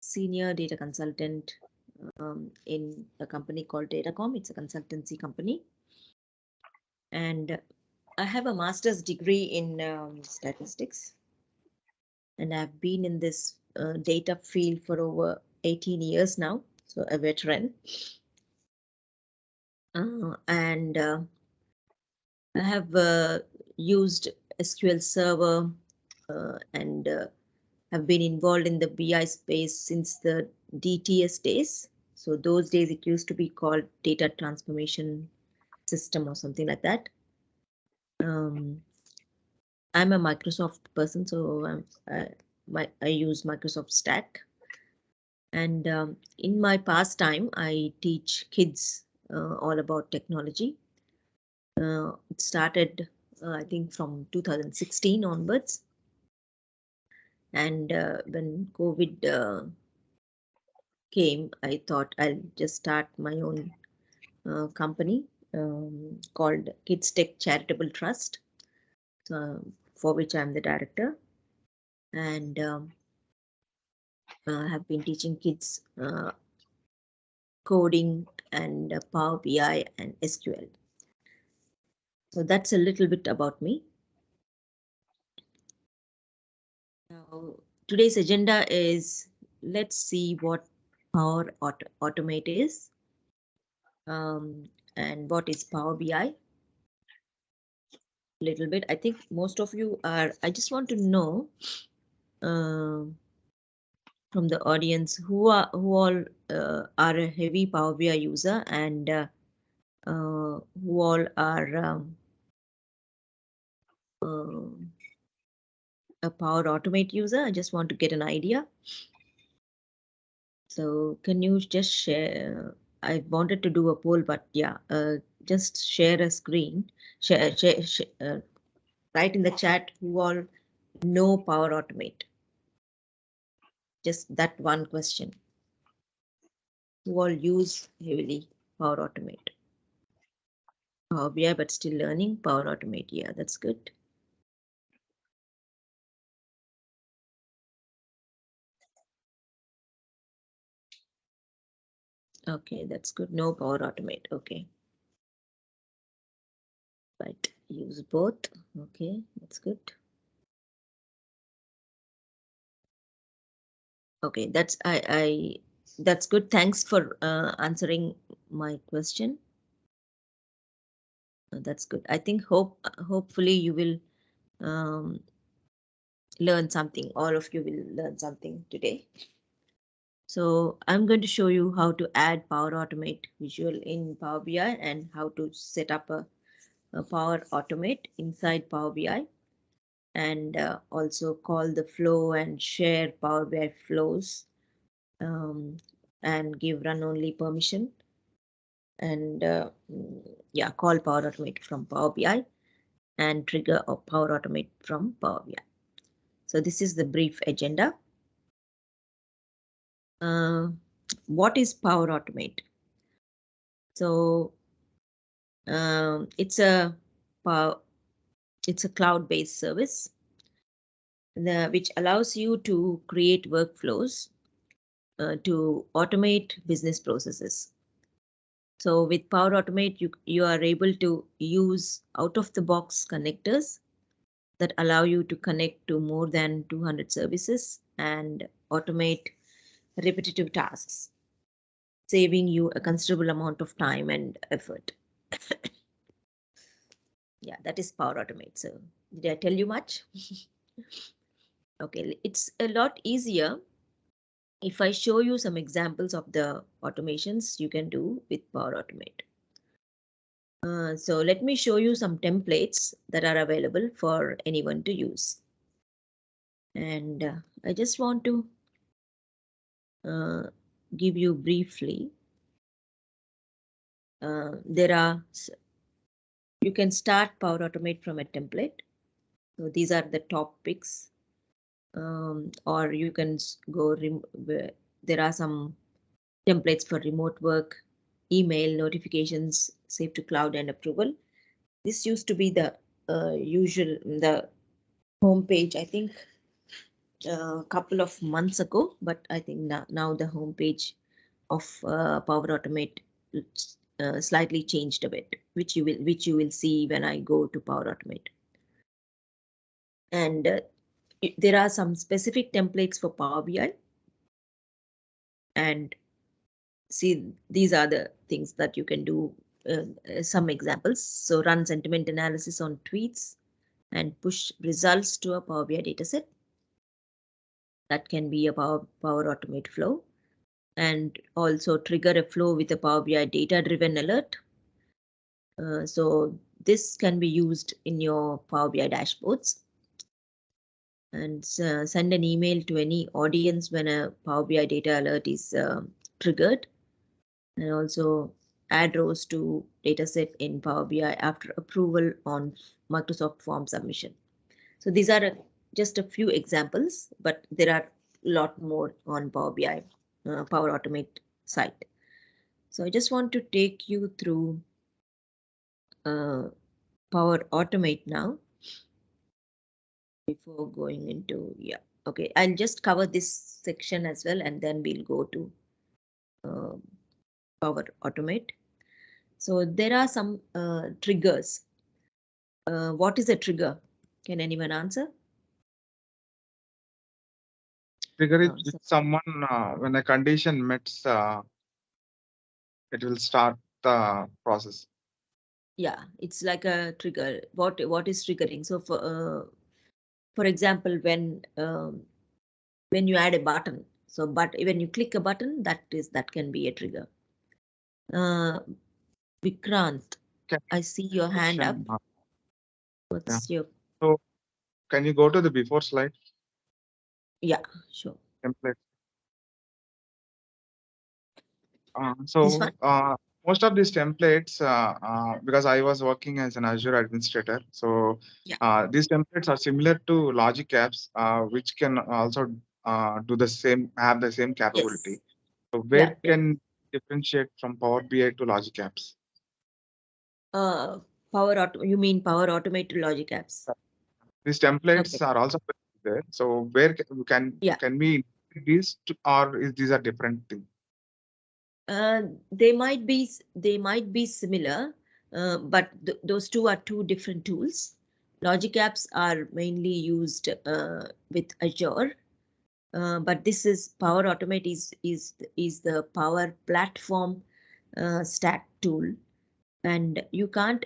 senior data consultant in a company called Datacom. It's a consultancy company. And I have a master's degree in statistics. And I've been in this data field for over 18 years now, so a veteran. And I have used SQL Server and have been involved in the BI space since the DTS days. So those days it used to be called Data Transformation System or something like that. I'm a Microsoft person, so I use Microsoft Stack. And in my pastime, I teach kids all about technology. It started, I think, from 2016 onwards. And when COVID came, I thought I'll just start my own company called Kids Tech Charitable Trust, for which I'm the director. And have been teaching kids coding and Power BI and SQL. So that's a little bit about me. Now, today's agenda is, let's see what Power Automate is and what is Power BI. A little bit. I think most of you are. I just want to know from the audience who all are a heavy Power BI user and who all are a Power Automate user. I just want to get an idea. So can you just share? I wanted to do a poll, but yeah, just share a screen. Write in the chat who all know Power Automate. Just that one question. Who all use heavily Power Automate? Power BI, but still learning Power Automate. Yeah, that's good. Okay, that's good. No Power Automate. Okay. Right. Use both. Okay, that's good. Okay, that's good. Thanks for answering my question. That's good. I think hopefully you will learn something. All of you will learn something today. So I'm going to show you how to add Power Automate visual in Power BI and how to set up a Power Automate inside Power BI, and also call the flow and share Power BI flows and give run only permission, and yeah, call Power Automate from Power BI and trigger a Power Automate from Power BI. So this is the brief agenda. What is Power Automate? So it's a cloud-based service which allows you to create workflows to automate business processes. So with Power Automate, you are able to use out-of-the-box connectors that allow you to connect to more than 200 services and automate repetitive tasks, saving you a considerable amount of time and effort. Yeah, that is Power Automate. So did I tell you much? Okay, it's a lot easier if I show you some examples of the automations you can do with Power Automate. So let me show you some templates that are available for anyone to use. And I just want to give you briefly. You can start Power Automate from a template. So these are the top picks. Or you can go, there are some templates for remote work, email, notifications, save to cloud and approval. This used to be the usual, the home page, I think. a couple of months ago, but I think now the homepage of Power Automate slightly changed a bit, which you will see when I go to Power Automate. And there are some specific templates for Power BI, and see, these are the things that you can do. Some examples. So run sentiment analysis on tweets and push results to a Power BI dataset. That can be a Power Automate flow, and also trigger a flow with a Power BI data-driven alert. So this can be used in your Power BI dashboards. And send an email to any audience when a Power BI data alert is triggered. And also add rows to dataset in Power BI after approval on Microsoft form submission. So these are just a few examples, but there are a lot more on Power BI, Power Automate site. So I just want to take you through Power Automate now before going into, yeah, okay, I'll just cover this section as well, and then we'll go to Power Automate. So there are some triggers. What is a trigger? Can anyone answer? Trigger is So, someone when a condition meets, it will start the process. yeah, it's like a trigger. What is triggering? So for example, when you add a button, so but when you click a button, that can be a trigger. Vikrant, Can I see your hand up. question, yeah. What's your? So can you go to the before slide Yeah, sure. template? This one? Most of these templates, because I was working as an Azure administrator, so Yeah. these templates are similar to logic apps, which can also do the same, have the same Yes. capability. So Yeah. where can differentiate from Power BI to logic apps? Uh, You mean Power Automate to Logic apps? These Okay. templates are also there. So where Yeah. can we integrate these to, or is these are different thing? They might be similar, but those two are two different tools. Logic apps are mainly used with Azure, but this is Power Automate is the Power Platform stack tool, and you can't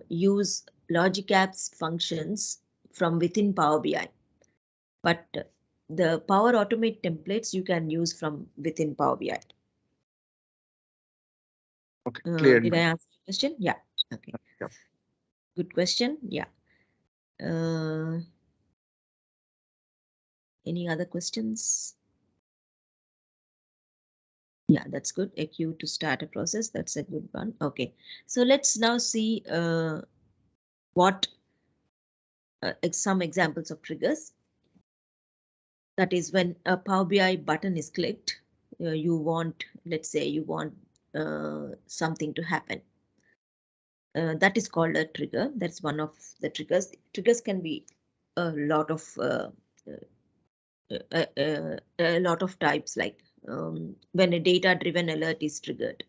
use Logic apps functions from within Power BI, but the Power Automate templates you can use from within Power BI. Okay, clear Did I now. answer your question? Yeah. Okay. Yeah. Good question. Yeah. Uh, any other questions? Yeah, that's good. A queue to start a process. That's a good one. Okay. So let's now see what some examples of triggers. That is when a Power BI button is clicked, let's say you want something to happen. That is called a trigger. That's one of the triggers. Triggers can be a lot of a lot of types, like when a data driven alert is triggered.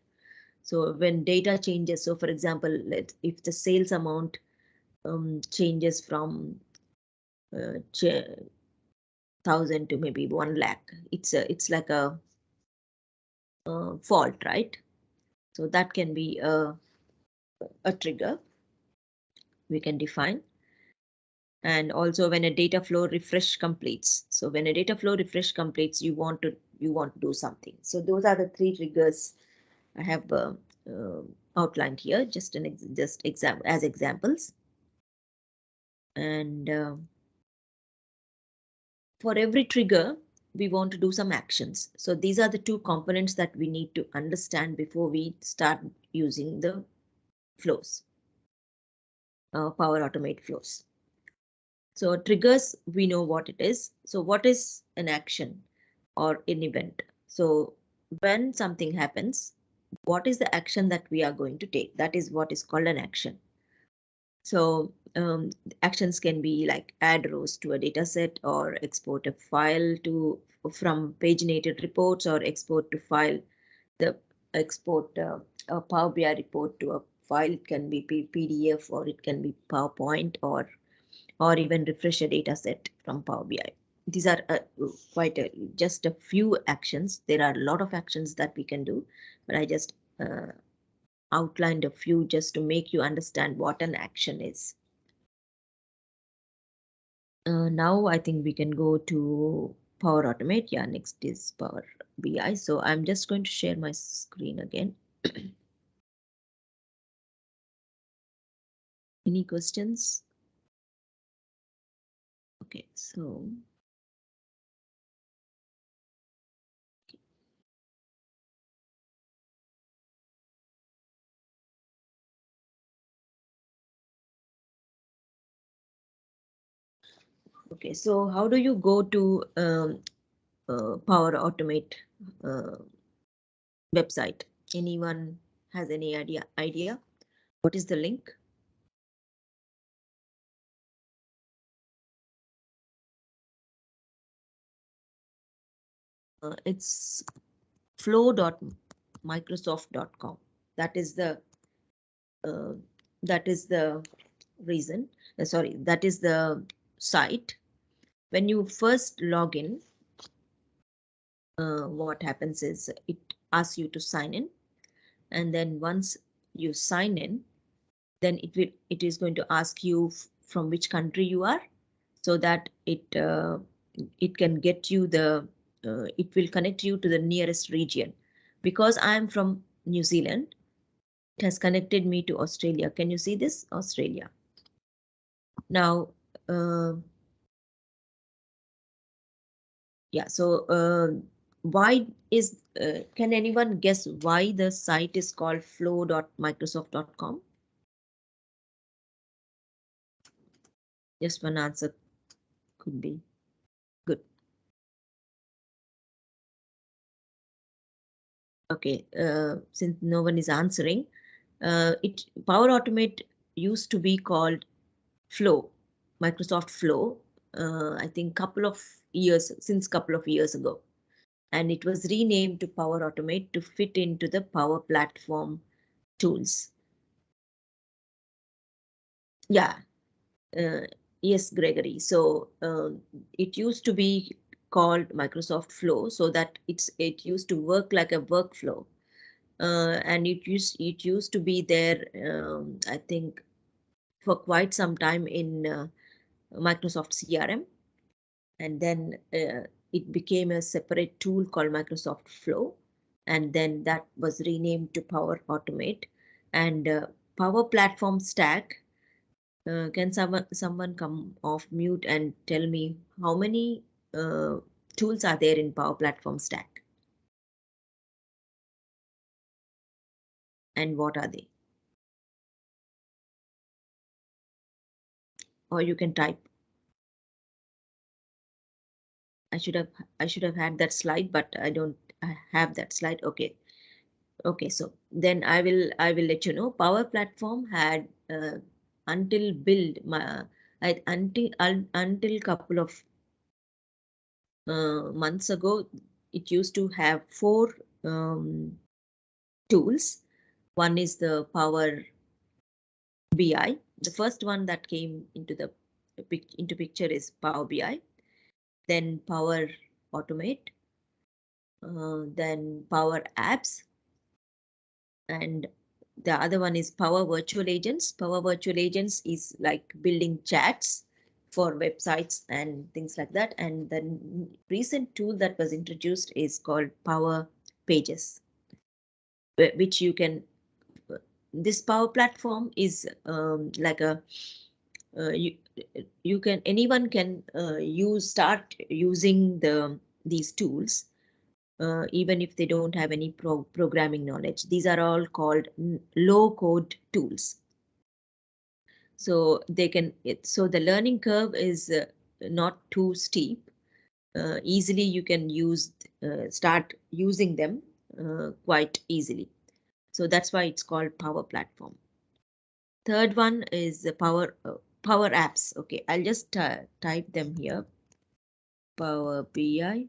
So when data changes, so for example, if the sales amount changes from uh, 1,000 to maybe 1 lakh, it's like a fault, right? So that can be a trigger we can define. And also when a data flow refresh completes. So when a data flow refresh completes, you want to do something. So those are the three triggers I have uh, outlined here, just as examples. And for every trigger, we want to do some actions. So these are the two components that we need to understand before we start using the flows, Power Automate flows. So triggers, we know what it is. So what is an action or an event? So when something happens, what is the action that we are going to take? That is what is called an action. So actions can be like add rows to a data set, or export a file to from paginated reports, or export to file the export a Power BI report to a file. It can be PDF, or it can be PowerPoint, or even refresh a data set from Power BI. These are just a few actions. There are a lot of actions that we can do, but I just outlined a few just to make you understand what an action is. Now I think we can go to Power Automate. Yeah, next is Power BI. So I'm just going to share my screen again. Any questions? Okay, so okay, so how do you go to Power Automate uh, website? Anyone has any idea? What is the link? It's flow.microsoft.com. That is the uh, that is the reason. Sorry, that is the site. When you first log in, what happens is it asks you to sign in, and then once you sign in, then it is going to ask you from which country you are, so that it can get you the it will connect you to the nearest region. Because I am from New Zealand, it has connected me to Australia. Can you see this? Australia. Now, yeah, so why is can anyone guess why the site is called flow.microsoft.com? Just one answer could be good. Okay, since no one is answering, Power Automate used to be called Flow, Microsoft Flow. I think since couple of years ago, and it was renamed to Power Automate to fit into the Power Platform tools. Yeah, yes, Gregory. So it used to be called Microsoft Flow, so that it used to work like a workflow, and it used to be there. I think for quite some time in Microsoft CRM, and then it became a separate tool called Microsoft Flow, and then that was renamed to Power Automate. And Power Platform Stack. Can someone come off mute and tell me how many uh, tools are there in Power Platform Stack, and what are they? Or you can type. I should have had that slide, but I don't have that slide. Okay. Okay, so then I will let you know. Power Platform had until build my until couple of months ago, it used to have four tools. One is the Power BI. The first one that came into picture is Power BI. Then Power Automate. Then Power Apps, and the other one is Power Virtual Agents. Power Virtual Agents is like building chats for websites and things like that. And the recent tool that was introduced is called Power Pages, which you can. This Power Platform is like a you can anyone can start using these tools, even if they don't have any programming knowledge. These are all called low code tools. So so the learning curve is not too steep. Easily you can start using them quite easily. So that's why it's called Power Platform. Third one is the Power Apps. Okay, I'll just type them here. Power BI.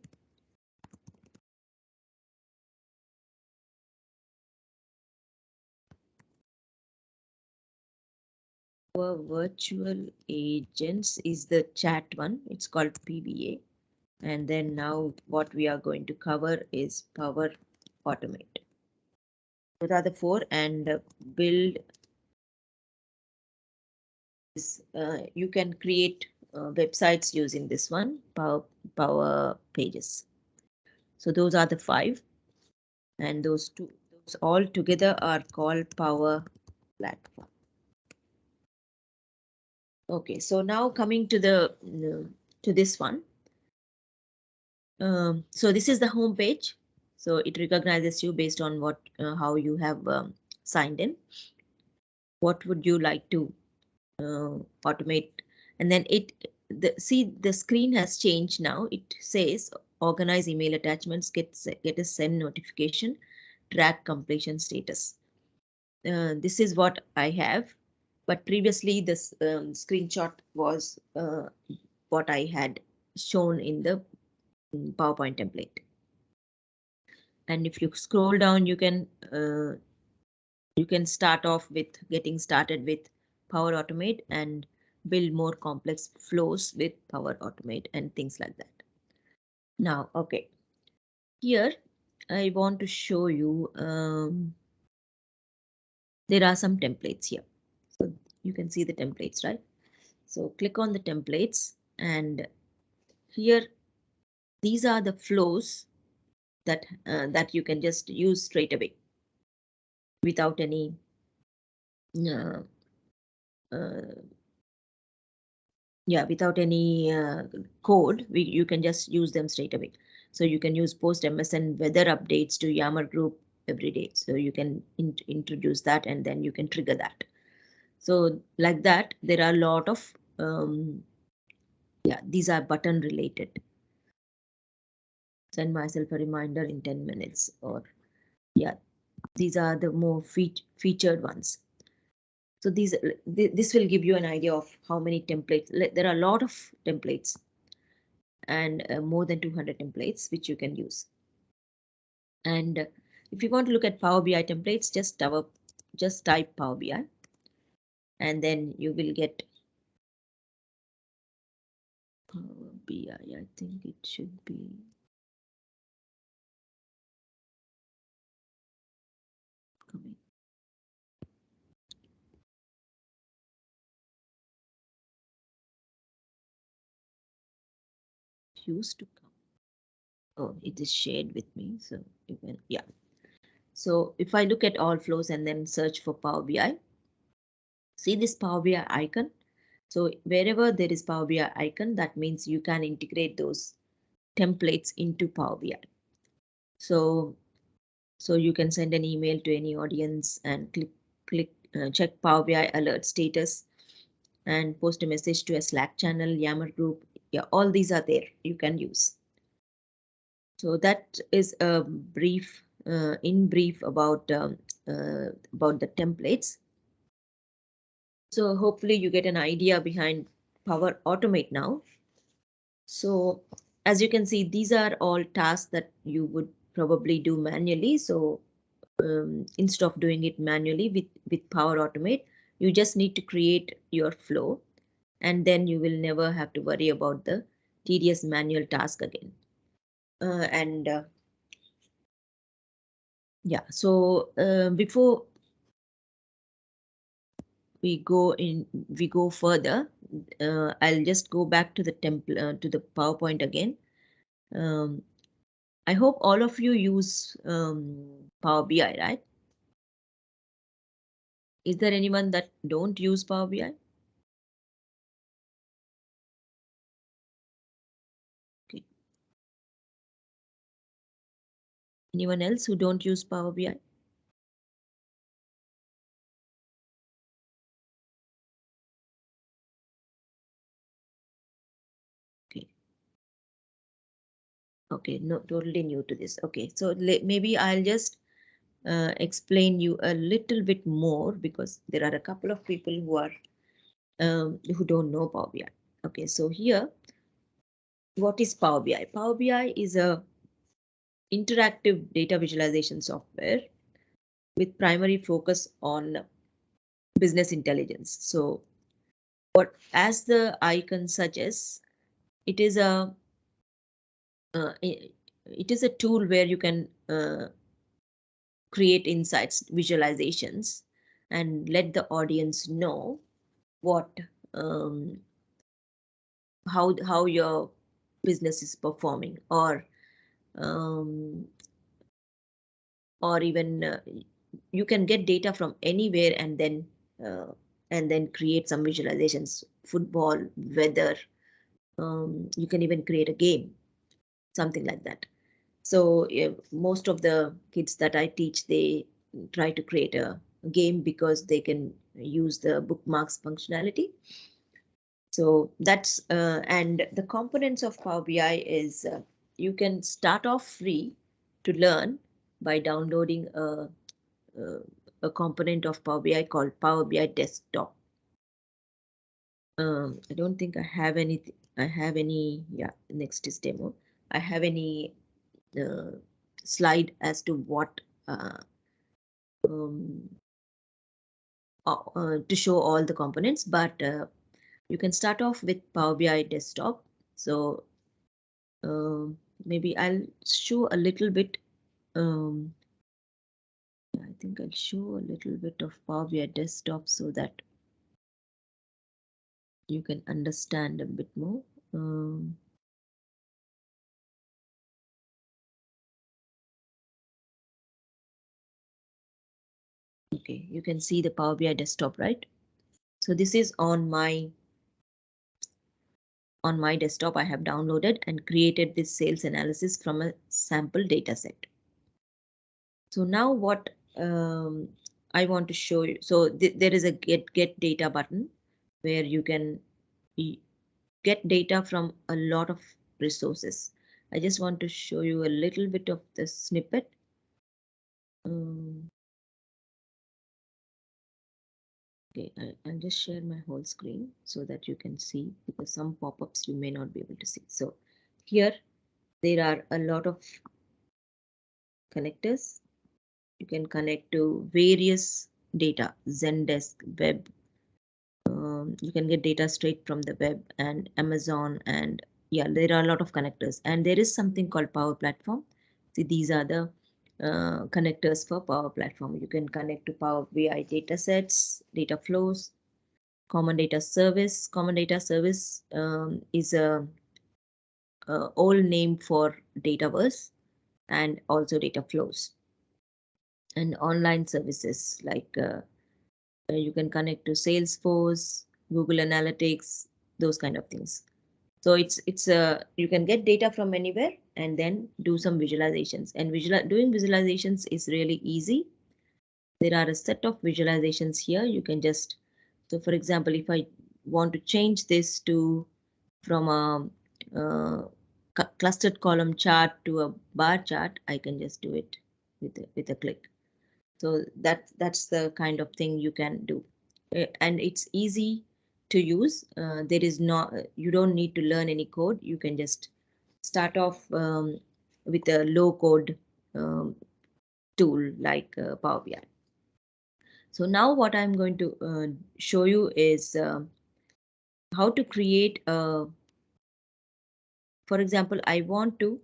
Our virtual agents is the chat one. It's called PBA. And then now what we are going to cover is Power Automate. Those are the four, and build is you can create websites using this one, Power Pages. So those are the five, and those all together are called Power Platform. Okay, so now coming to the to this one. So this is the home page. So it recognizes you based on what how you have signed in. What would you like to automate? And then see the screen has changed now. It says organize email attachments, get a send notification, track completion status. This is what I have, but previously this screenshot was what I had shown in the PowerPoint template. And if you scroll down, you can start off with getting started with Power Automate and build more complex flows with Power Automate and things like that. Now, okay, here I want to show you there are some templates here. So you can see the templates, right? So click on the templates, and here these are the flows that you can just use straight away without any uh, uh, without any code. You can just use them straight away. So you can use post MSN weather updates to Yammer group every day. So you can introduce that, and then you can trigger that. So like that, there are a lot of these are button related. Send myself a reminder in 10 minutes, or these are the more featured ones. So this will give you an idea of how many templates. There are a lot of templates, and more than 200 templates which you can use. And if you want to look at Power BI templates, just type Power BI, and then you will get Power BI. I think it should be coming. It used to come. Oh, it is shared with me, so you can So if I look at all flows and then search for Power BI, see this Power BI icon. So wherever there is Power BI icon, that means you can integrate those templates into Power BI. So you can send an email to any audience and check Power BI alert status and post a message to a Slack channel, Yammer group. Yeah, all these are there. You can use. So that is a brief, in brief about the templates. So hopefully you get an idea behind Power Automate now. So as you can see, these are all tasks that you would probably do manually. So instead of doing it manually with Power Automate, you just need to create your flow, and then you will never have to worry about the tedious manual task again. And so before we go further, I'll just go back to the to the PowerPoint again. Um, I hope all of you use Power BI, right? Is there anyone that don't use Power BI? Okay. Anyone else who don't use Power BI? Okay. Okay, no, totally new to this. Okay, so maybe I'll just explain you a little bit more, because there are a couple of people who are who don't know Power BI. Okay, so here, what is Power BI? Power BI is a interactive data visualization software with primary focus on business intelligence. So what, as the icon suggests, it is a uh, it, it is a tool where you can create insights, visualizations, and let the audience know what um, how your business is performing, um, or even you can get data from anywhere uh, and then create some visualizations, football, weather. You can even create a game, something like that. So most of the kids that I teach, they try to create a game because they can use the bookmarks functionality. So that's and the components of Power BI is you can start off free to learn by downloading uh, a component of Power BI called Power BI Desktop. I don't think I have any. I have any. Yeah, next is demo. I have any uh, slide as to what um, to show all the components, but you can start off with Power BI Desktop. So maybe I'll show a little bit. Um, I think I'll show a little bit of Power BI Desktop so that you can understand a bit more. Um, okay, you can see the Power BI Desktop, right? So this is on my desktop. I have downloaded and created this sales analysis from a sample data set. So now what I want to show you. So there is a get data button where you can get data from a lot of resources. I just want to show you a little bit of the snippet. Um, okay, I'll just share my whole screen so that you can see, because some pop-ups you may not be able to see. So here there are a lot of connectors. You can connect to various data, Zendesk, web. You can get data straight from the web and Amazon, and yeah, there are a lot of connectors. And there is something called Power Platform. See, these are the connectors for Power Platform. You can connect to Power BI data sets, data flows, Common Data Service. Common Data Service is a old name for Dataverse and also data flows. And online services like you can connect to Salesforce, Google Analytics, those kind of things. So it's you can get data from anywhere and then do some visualizations. And doing visualizations is really easy. There are a set of visualizations here. You can just, so for example, if I want to change this to from a clustered column chart to a bar chart, I can just do it with a click. So that's the kind of thing you can do. And it's easy to use. There is no, you don't need to learn any code. You can just start off with a low code tool like Power BI. So now what I'm going to show you is how to create for example, I want to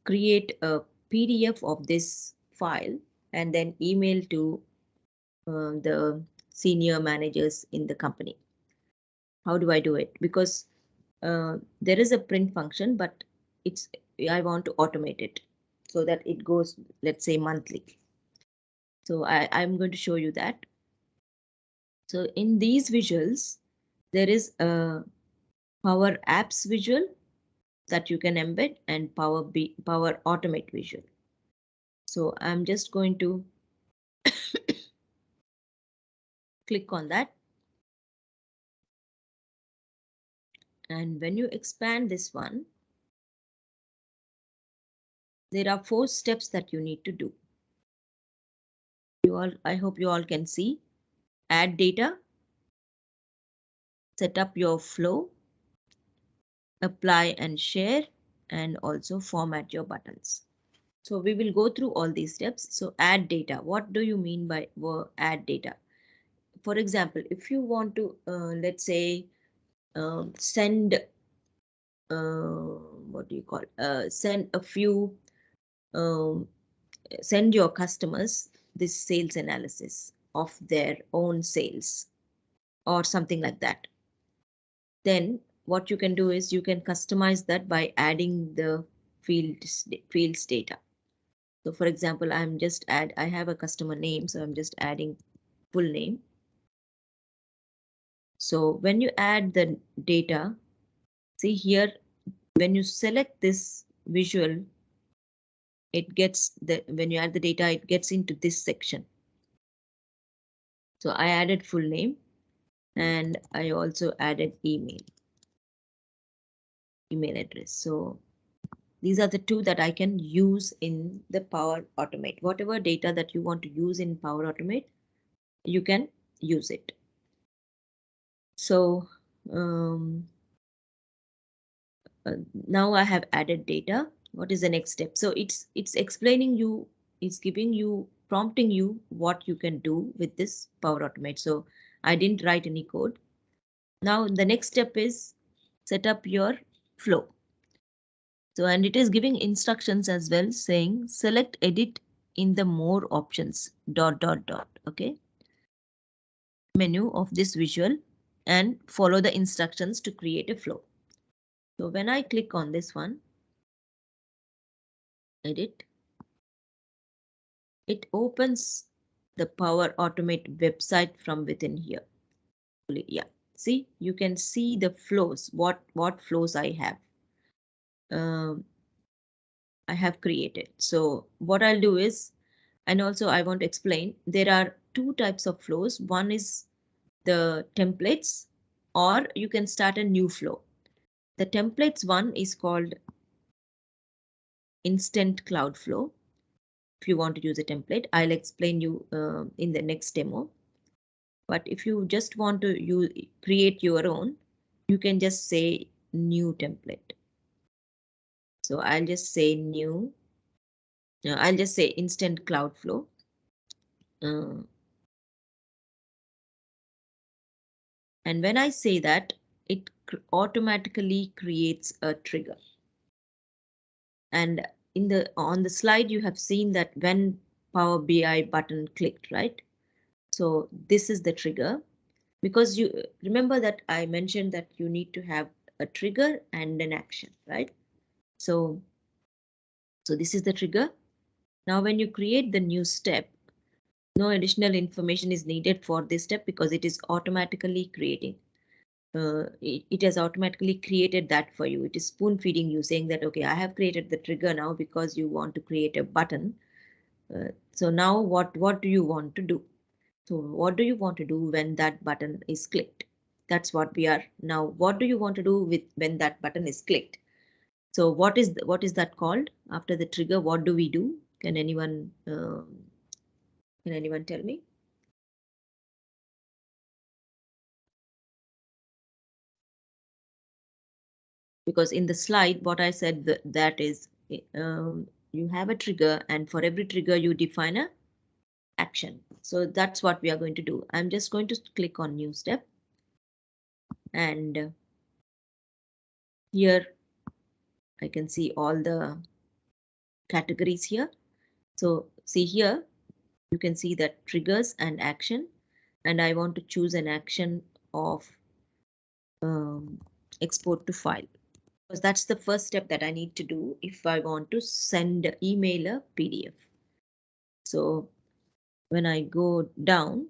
create a PDF of this file and then email to the senior managers in the company. How do I do it? Because there is a print function, but it's, I want to automate it so that it goes, let's say, monthly. So I'm going to show you that. So in these visuals, there is a Power Apps visual that you can embed and Power Automate visual. So I'm just going to click on that. And when you expand this one, there are 4 steps that you need to do. You all, I hope you all can see. Add data, set up your flow, apply and share, and also format your buttons. So we will go through all these steps. So add data. What do you mean by add data? For example, if you want to, let's say, send, what do you call, send a few, um, send your customers this sales analysis of their own sales or something like that. Then what you can do is you can customize that by adding the fields data. So for example, I have a customer name, so I'm just adding full name. So when you add the data, see here, when you select this visual, when you add the data, it gets into this section. So I added full name and I also added email address. So these are the two that I can use in the Power Automate. Whatever data that you want to use in Power Automate, you can use it. So now I have added data. What is the next step? So it's explaining you, it's giving you, prompting you what you can do with this Power Automate. So I didn't write any code. Now the next step is set up your flow. So, and it is giving instructions as well, saying select edit in the more options dot. Okay, menu of this visual and follow the instructions to create a flow. So when I click on this one, edit, it opens the Power Automate website from within here. Yeah, see, you can see the flows, what flows I have. I have created. So what I'll do is, and also I want to explain, there are two types of flows. One is the templates, or you can start a new flow. The templates one is called instant cloud flow. If you want to use a template, I'll explain you in the next demo. But if you just want to create your own, you can just say new template. So I'll just say new. I'll just say instant cloud flow. And when I say that, it automatically creates a trigger. And on the slide, you have seen that when Power BI button clicked, right? So this is the trigger, because you remember that I mentioned that you need to have a trigger and an action, right? So this is the trigger. Now, when you create the new step, no additional information is needed for this step because it is automatically creating. It has automatically created that for you. It is spoon feeding you, saying that, okay, I have created the trigger now because you want to create a button. So now what do you want to do? So what do you want to do when that button is clicked? That's what we are now. What do you want to do with when that button is clicked? So what is that called after the trigger? What do we do? Can anyone tell me? Because in the slide, what I said that is you have a trigger, and for every trigger you define a action. So that's what we are going to do. I'm just going to click on new step, and here I can see all the categories here. So see here, you can see that triggers and action, and I want to choose an action of export to file, because that's the first step that I need to do if I want to send email a PDF. So when I go down,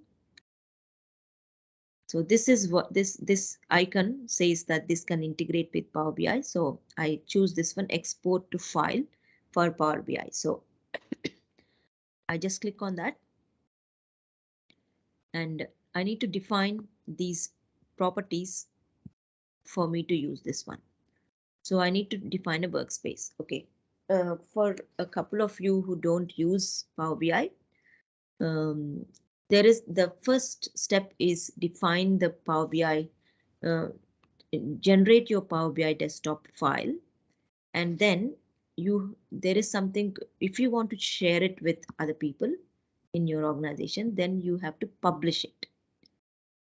so this is what this icon says, that this can integrate with Power BI. So I choose this one, export to file for Power BI. So I just click on that, and I need to define these properties for me to use this one. So I need to define a workspace. Okay. For a couple of you who don't use Power BI, there is the first step is define the Power BI uh, generate your Power BI desktop file, and then there is something, if you want to share it with other people in your organization, then you have to publish it.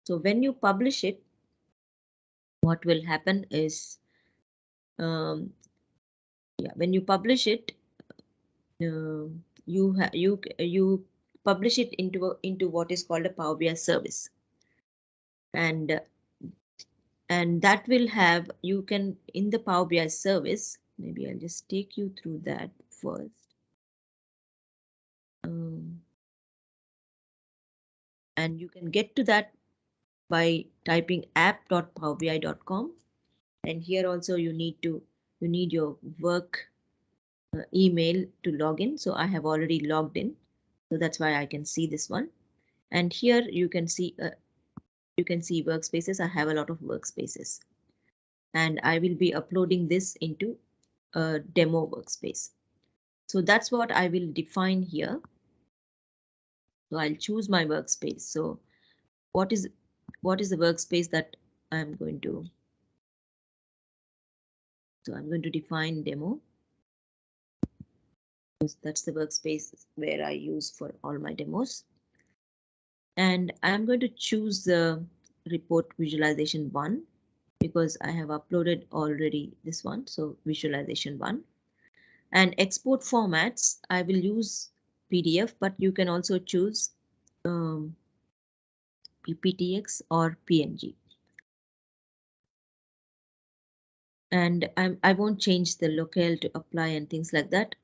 So when you publish it, what will happen is, um, yeah, when you publish it, you publish it into what is called a Power BI service, and and that will have, you can, in the Power BI service, maybe I'll just take you through that first. Um, and you can get to that by typing app.powerbi.com, and here also you need your work email to log in. So I have already logged in, so that's why I can see this one. And here you can see workspaces. I have a lot of workspaces, and I will be uploading this into a demo workspace. So that's what I will define here. So I'll choose my workspace. So what is the workspace that I'm going to, so I'm going to define demo. That's the workspace where I use for all my demos. And I'm going to choose the report visualization 1 because I have uploaded already this one. So visualization 1. And export formats, I will use PDF, but you can also choose PPTX or PNG. And I won't change the locale to apply and things like that.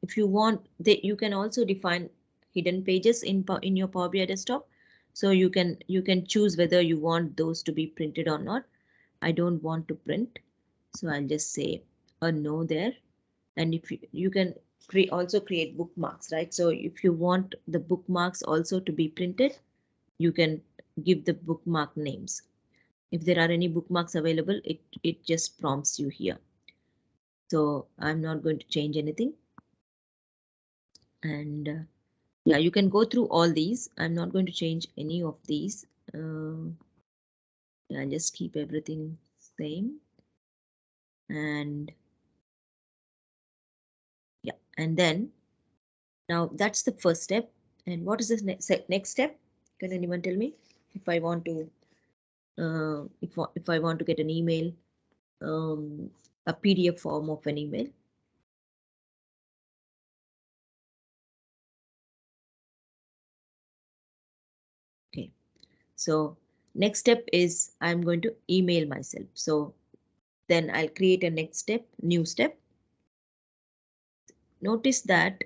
If you want, you can also define hidden pages in your Power BI desktop. So you can choose whether you want those to be printed or not. I don't want to print, so I'll just say a no there. And if you can also create bookmarks, right? So if you want the bookmarks also to be printed, you can give the bookmark names. If there are any bookmarks available, it just prompts you here. So I'm not going to change anything. And yeah, you can go through all these. I'm not going to change any of these. I'll just keep everything same. And yeah, and then now that's the first step. And what is this next step? Can anyone tell me? If I want to, if I want to get an email, a PDF form of an email. Okay, so next step is I'm going to email myself. So then I'll create a next step, new step. Notice that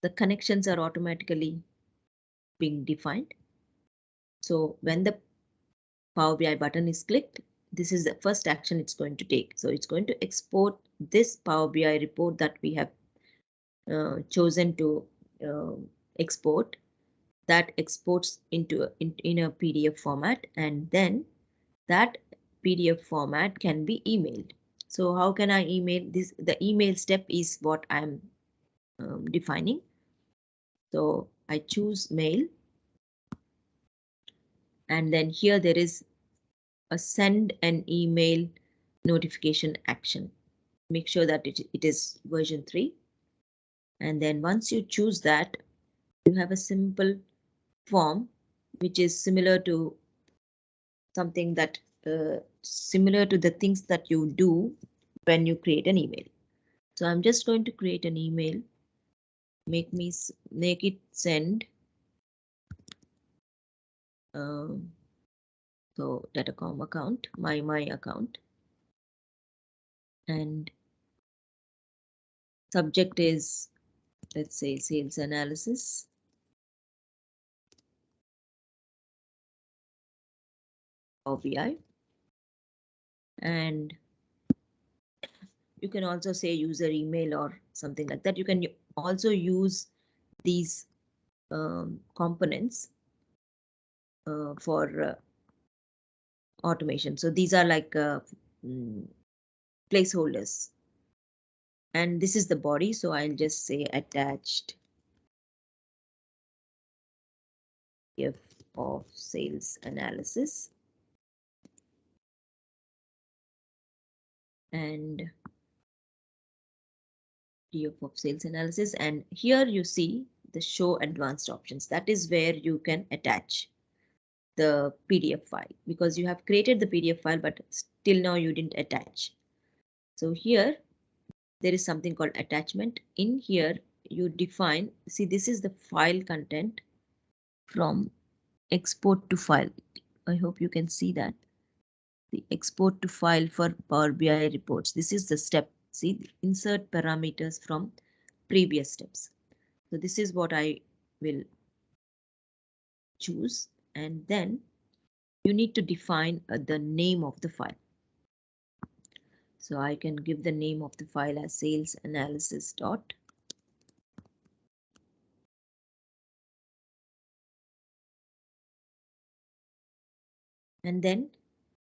the connections are automatically being defined. So when the Power BI button is clicked, this is the first action it's going to take. So it's going to export this Power BI report that we have chosen to uh, export. That exports into in a PDF format, and then that PDF format can be emailed. So how can I email this? The email step is what I'm defining. So I choose mail, and then here there is a send an email notification action. Make sure that it is version 3. And then once you choose that, you have a simple form which is similar to something that similar to the things that you do when you create an email. So I'm just going to create an email, make it send. Um, so datacom account, my account, and subject is, let's say, sales analysis. Power BI, and you can also say user email or something like that. You can also use these components for automation. So these are like mm, placeholders, and this is the body. So I'll just say attached if of sales analysis. and PDF of sales analysis. And here you see the show advanced options. That is where you can attach the PDF file, because you have created the PDF file, but still now you didn't attach. So here there is something called attachment. In here you define, see, this is the file content from export to file. I hope you can see that. The export to file for Power BI reports. This is the step. See, insert parameters from previous steps. So this is what I will choose, and then you need to define the name of the file. So I can give the name of the file as sales analysis dot. And then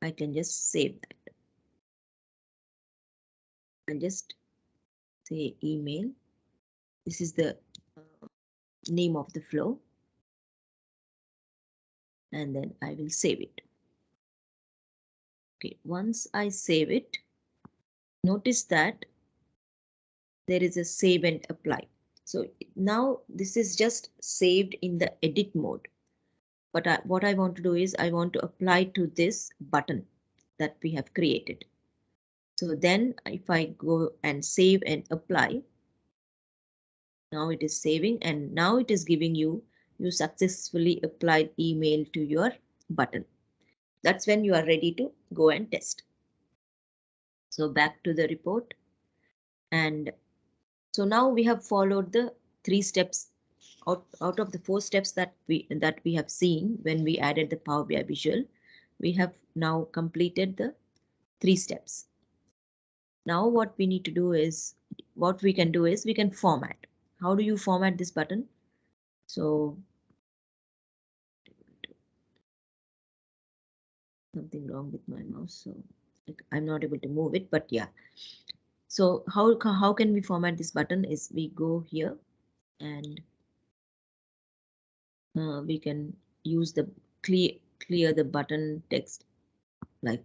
I can just save that and just say email. This is the name of the flow, and then I will save it. Okay, once I save it, notice that there is a save and apply. So now this is just saved in the edit mode. But what I want to do is I want to apply to this button that we have created. So then if I go and save and apply, now it is saving, and now it is giving you successfully applied email to your button. That's when you are ready to go and test. So back to the report. And so now we have followed the 3 steps out of the 4 steps that we have seen when we added the Power BI visual. We have now completed the 3 steps. Now what we need to do is, what we can do is we can format. How do you format this button? So something wrong with my mouse, so I'm not able to move it, but yeah. So how can we format this button is we go here and we can use the clear the button text like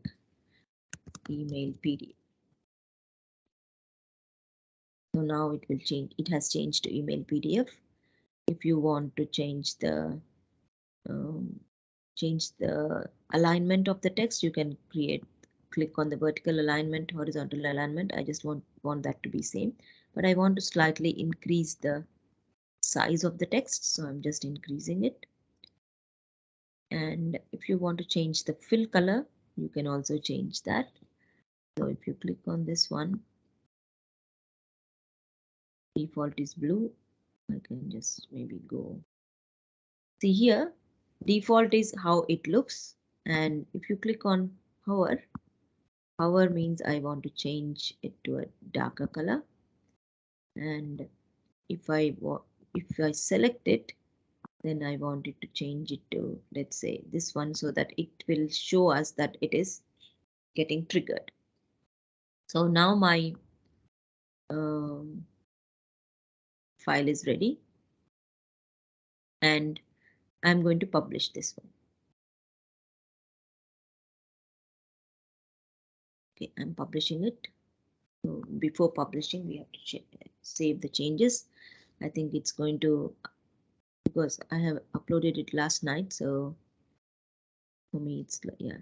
email PDF. So now it will change. It has changed to email PDF. If you want to change the alignment of the text, you can click on the vertical alignment, horizontal alignment. I just want that to be same, but I want to slightly increase the size of the text, so I'm just increasing it. And if you want to change the fill color, you can also change that. So if you click on this one, default is blue. I can just maybe go. See here, default is how it looks. And if you click on hover means I want to change it to a darker color. And if I select it, then I want it to change it to, let's say, this one, so that it will show us that it is getting triggered. So now my file is ready, and I'm going to publish this one. Okay, I'm publishing it. So before publishing, we have to save the changes. I think it's going to, because I have uploaded it last night, so for me it's yeah.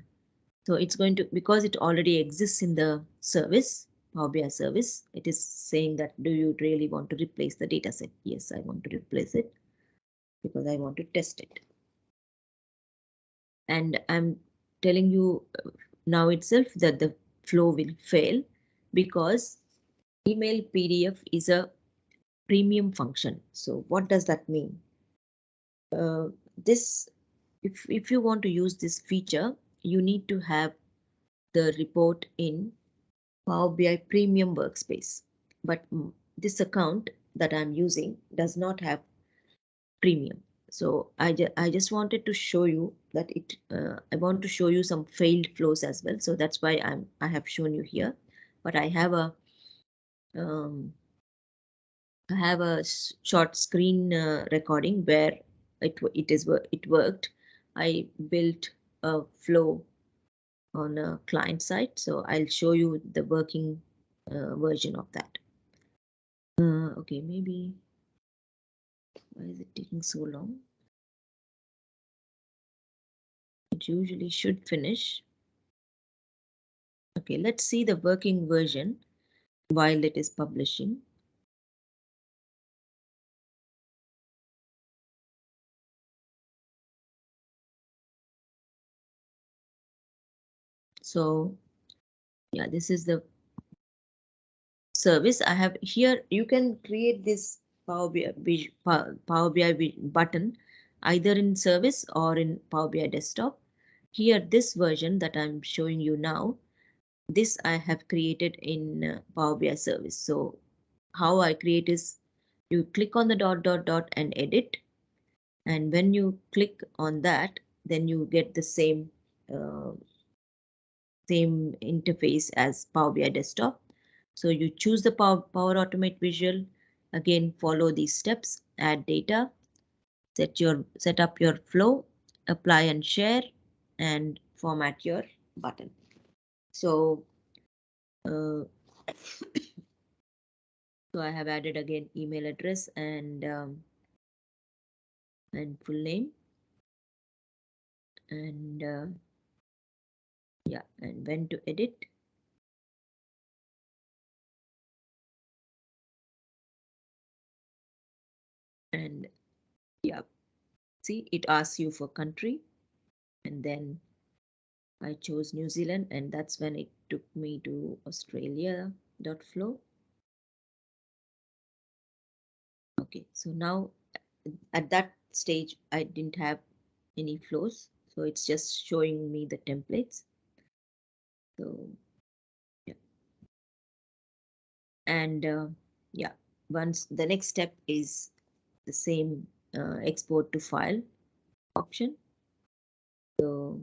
So it's going to, because it already exists in the service, Power BI service, it is saying that, do you really want to replace the data set? Yes, I want to replace it because I want to test it. And I'm telling you now itself that the flow will fail because email PDF is a premium function. So what does that mean? This, if you want to use this feature, you need to have the report in Power BI Premium Workspace. But this account that I'm using does not have premium. So I just wanted to show you that I want to show you some failed flows as well. So that's why I have shown you here. But I have a short screen recording where it worked. I built a flow on a client side. So I'll show you the working version of that. Okay, maybe why is it taking so long? It usually should finish. Okay, let's see the working version while it is publishing. So yeah, this is the service I have here. You can create this Power BI button either in service or in Power BI desktop. Here, this version that I'm showing you now, this I have created in Power BI service. So how I create is you click on the dot dot dot and edit, and when you click on that, then you get the uh, same interface as Power BI desktop. So you choose the Power Automate visual. Again, follow these steps, add data, set up your flow, apply and share, and format your button. So, uh, so I have added again email address and full name, and yeah, and when to edit. And yeah, see, it asks you for country, and then I chose New Zealand, and that's when it took me to Australia.flow. Okay, so now at that stage, I didn't have any flows, so it's just showing me the templates. So yeah, and yeah, once the next step is the same export to file option. So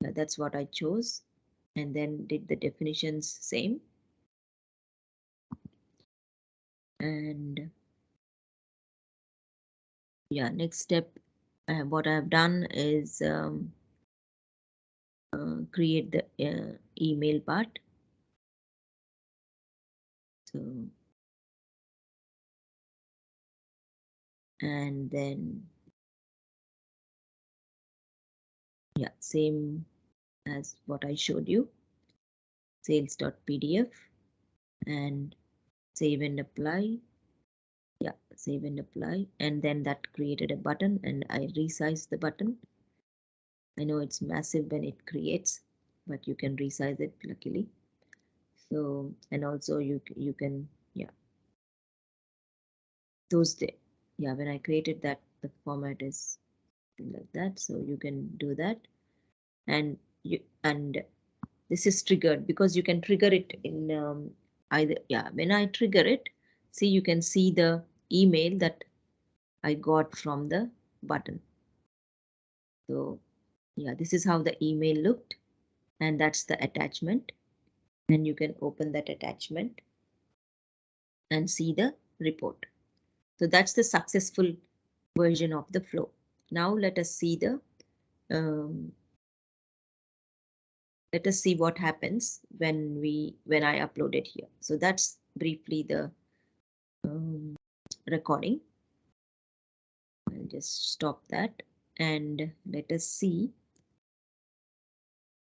that's what I chose, and then did the definitions same. And yeah, next step, what I've done is create the email part. So, and then yeah, same as what I showed you, sales.pdf, and save and apply. Yeah, save and apply, and then that created a button, and I resized the button. I know it's massive when it creates, but you can resize it luckily. So, and also you can, yeah, those yeah, when I created that, the format is like that, so you can do that. And this is triggered because you can trigger it in either, yeah, when I trigger it, see, you can see the email that I got from the button. So yeah, this is how the email looked, and that's the attachment, and you can open that attachment and see the report. So that's the successful version of the flow. Now let us see the um, let us see what happens when I upload it here. So that's briefly the um, recording. I'll just stop that and let us see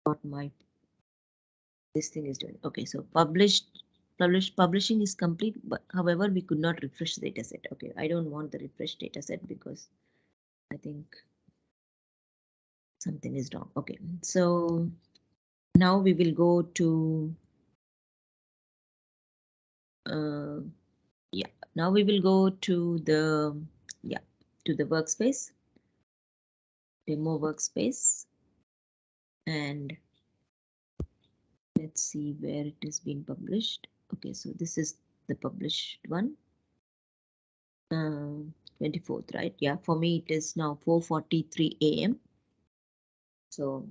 what my this thing is doing. Okay, so publishing is complete, but however we could not refresh the dataset. Okay, I don't want the refresh dataset because I think something is wrong. Okay, so now we will go to uh, yeah, now we will go to the yeah, to the workspace, demo workspace, and let's see where it is being published. Okay, so this is the published one, 24th, right? Yeah, for me it is now 4:43 a.m. So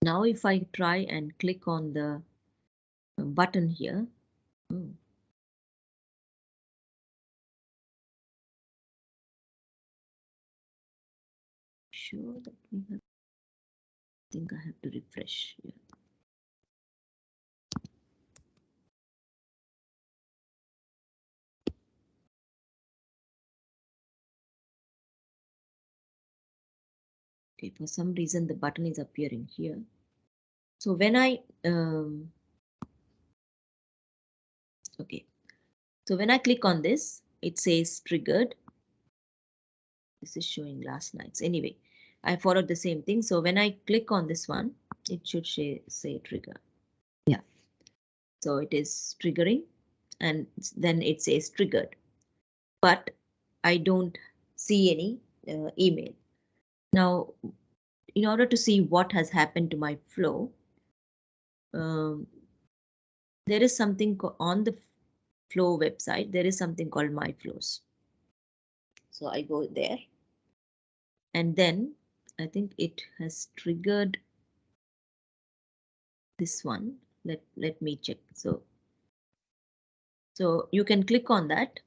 now if I try and click on the button here, oh, sure that we have. think I have to refresh. Yeah. Okay, for some reason the button is appearing here. So when I okay, so when I click on this, it says triggered. This is showing last night's. Anyway, I followed the same thing. So when I click on this one, it should say trigger. Yeah. So it is triggering, and then it says triggered. But I don't see any email. Now, in order to see what has happened to my flow, um, there is something on the flow website. There is something called my flows. So I go there, and then I think it has triggered this one. Let me check. So you can click on that,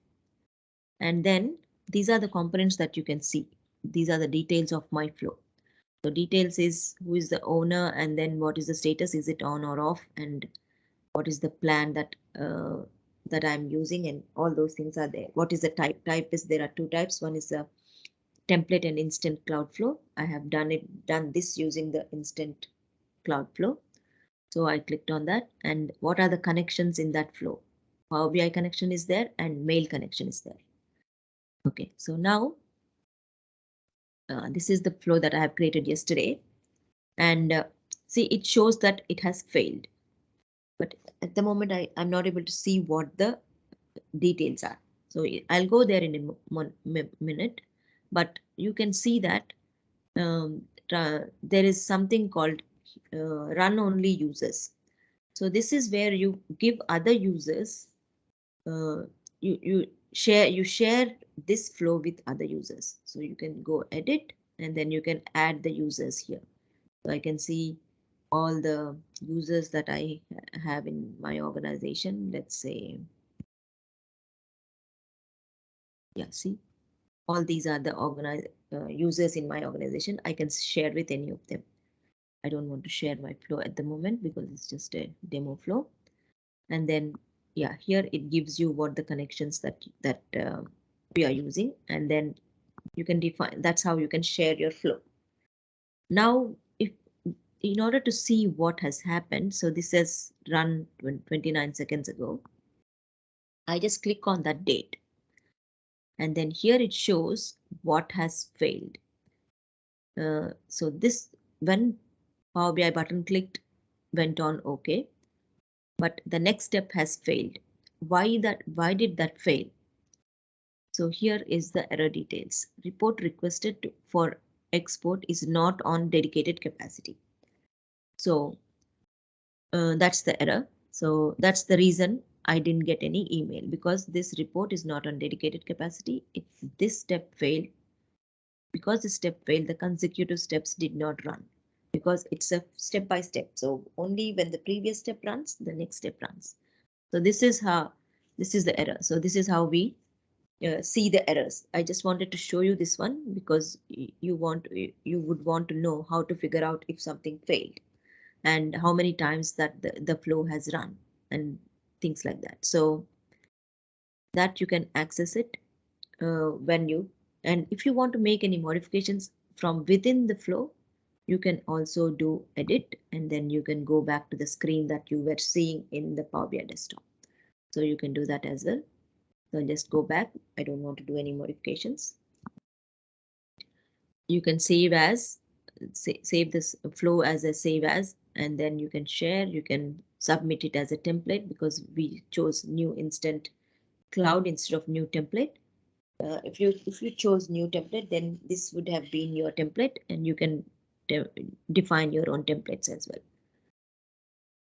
and then these are the components that you can see. These are the details of my flow. So details is who is the owner, and then what is the status, is it on or off, and what is the plan that I'm using, and all those things are there. What is the type? Type is there are two types. One is a template and instant cloud flow. I have done this using the instant cloud flow. So I clicked on that, and what are the connections in that flow? Power BI connection is there and mail connection is there. Okay, so now this is the flow that I have created yesterday, and see, it shows that it has failed. But at the moment, I'm not able to see what the details are. So I'll go there in a minute, but you can see that there is something called run only users. So this is where you give other users, uh, you share this flow with other users. So you can go edit, and then you can add the users here. So I can see all the users that I have in my organization. Let's say, yeah, see, all these are the users in my organization. I can share with any of them. I don't want to share my flow at the moment because it's just a demo flow. And then, yeah, here it gives you what the connections that we are using, and then you can define. That's how you can share your flow. Now, if in order to see what has happened, so this has run 29 seconds ago. I just click on that date, and then here it shows what has failed. So this, when Power BI button clicked, went on OK, but the next step has failed. Why did that fail? So here is the error details. Report requested for export is not on dedicated capacity. So that's the error. So that's the reason I didn't get any email, because this report is not on dedicated capacity. If this step failed, because the step failed, the consecutive steps did not run, because it's a step by step. So only when the previous step runs, the next step runs. So this is the error. So this is how we see the errors. I just wanted to show you this one because you would want to know how to figure out if something failed and how many times that the flow has run and things like that. So that you can access it when you, and if you want to make any modifications from within the flow, you can also do edit, and then you can go back to the screen that you were seeing in the Power BI desktop. So you can do that as well. So just go back. I don't want to do any modifications. You can save this flow as a save as, and then you can share. You can submit it as a template because we chose new instant cloud instead of new template. If you chose new template, then this would have been your template, and you can define your own templates as well.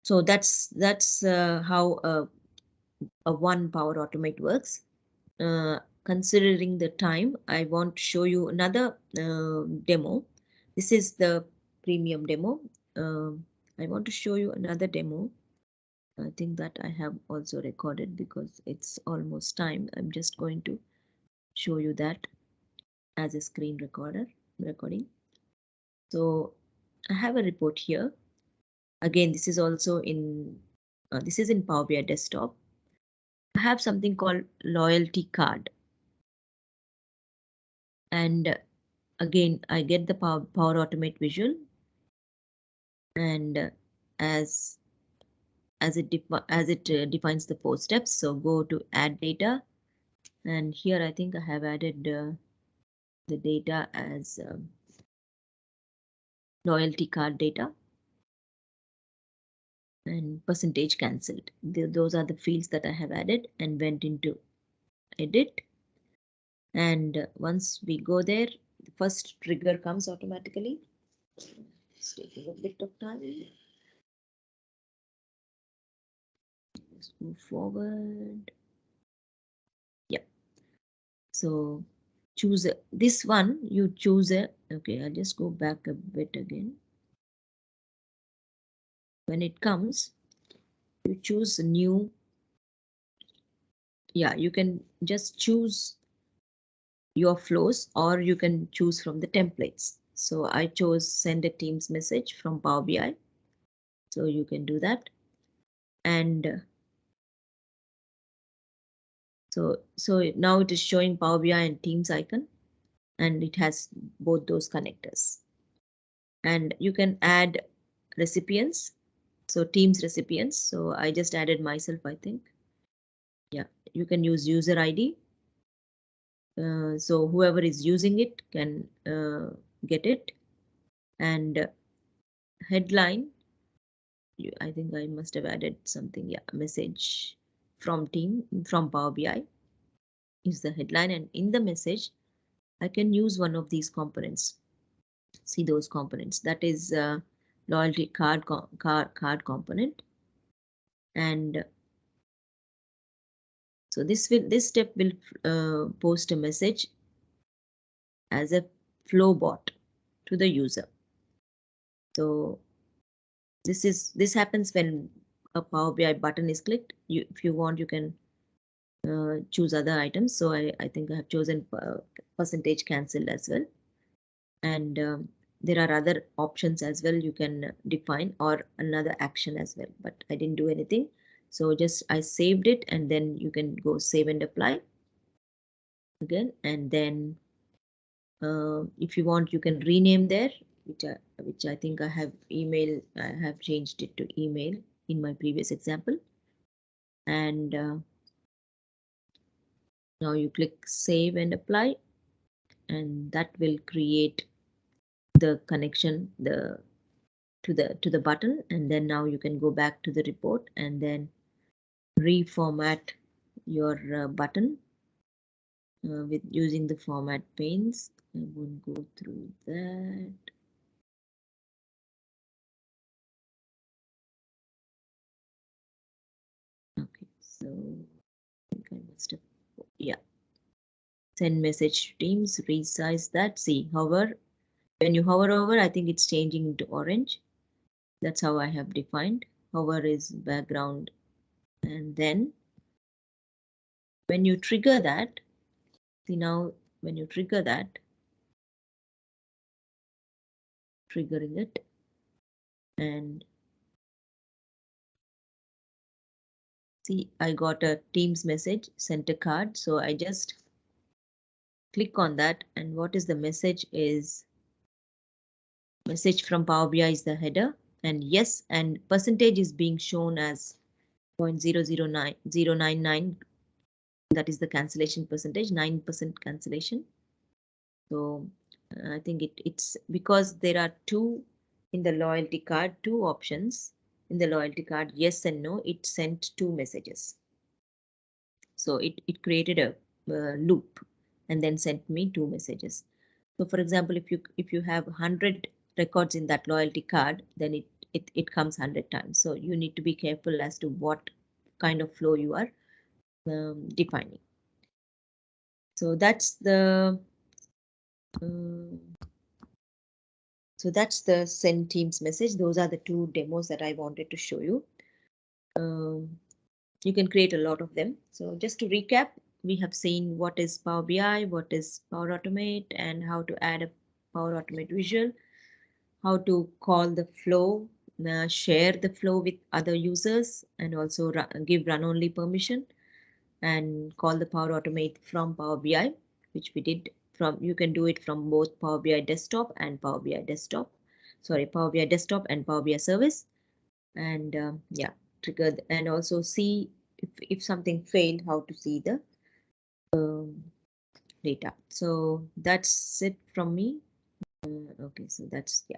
So that's how a one Power Automate works. Considering the time, I want to show you another demo. This is the premium demo. I want to show you another demo. I think that I have also recorded because it's almost time. I'm just going to show you that as a screen recording. So I have a report here. Again, this is also in this is in Power BI desktop. I have something called loyalty card, and again I get the Power Automate visual, and as it defines the 4 steps. So go to add data, and here I think I have added the data as loyalty card data and percentage cancelled. Those are the fields that I have added and went into edit. And once we go there, the first trigger comes automatically. It's taking a bit of time. Let's move forward. Yeah. So choose this one. You choose a. Okay, I'll just go back a bit again. When it comes, you choose a new. Yeah, you can just choose your flows, or you can choose from the templates. So I chose send a Teams message from Power BI. So you can do that. And so now it is showing Power BI and Teams icon, and it has both those connectors. And you can add recipients. So Teams recipients. So I just added myself, I think. Yeah, you can use user ID. So whoever is using it can get it. And headline, I think I must have added something. Yeah, message from Power BI is the headline, and in the message I can use one of these components. See those components. That is loyalty card component, and so this step will post a message as a flow bot to the user. So this happens when a Power BI button is clicked. If you want, you can choose other items. So I think I have chosen percentage cancelled as well. And there are other options as well you can define, or another action as well, but I didn't do anything. So just I saved it, and then you can go save and apply again. And then if you want, you can rename there, which I think I have changed it to email in my previous example. And now you click save and apply, and that will create the connection to the button. And then now you can go back to the report and then reformat your button with using the format panes. I won't go through that. Okay, so I think I must have, yeah. Send message to Teams, resize that. See, hover. When you hover over, I think it's changing into orange. That's how I have defined. Hover is background. And then when you trigger that, see now when you trigger that, triggering it, and see, I got a Teams message, sent a card. So I just click on that, and what is the message is message from Power BI is the header, and yes, and percentage is being shown as 0.009099. That is the cancellation percentage, 9% cancellation. So I think it's because there are two in the loyalty card, two options in the loyalty card, yes and no. It sent two messages. So it created a loop and then sent me two messages. So for example, if you have 100 records in that loyalty card, then it comes 100 times. So you need to be careful as to what kind of flow you are defining. So that's the send Teams message. Those are the two demos that I wanted to show you. You can create a lot of them. So just to recap, we have seen what is Power BI, what is Power Automate, and how to add a Power Automate visual, how to call the flow, share the flow with other users, and also give run-only permission, and call the Power Automate from Power BI, which we did from, you can do it from both Power BI desktop and Power BI desktop, sorry, Power BI desktop and Power BI service. And yeah, trigger, and also see if something failed, how to see the data. So that's it from me. Okay, so that's, yeah.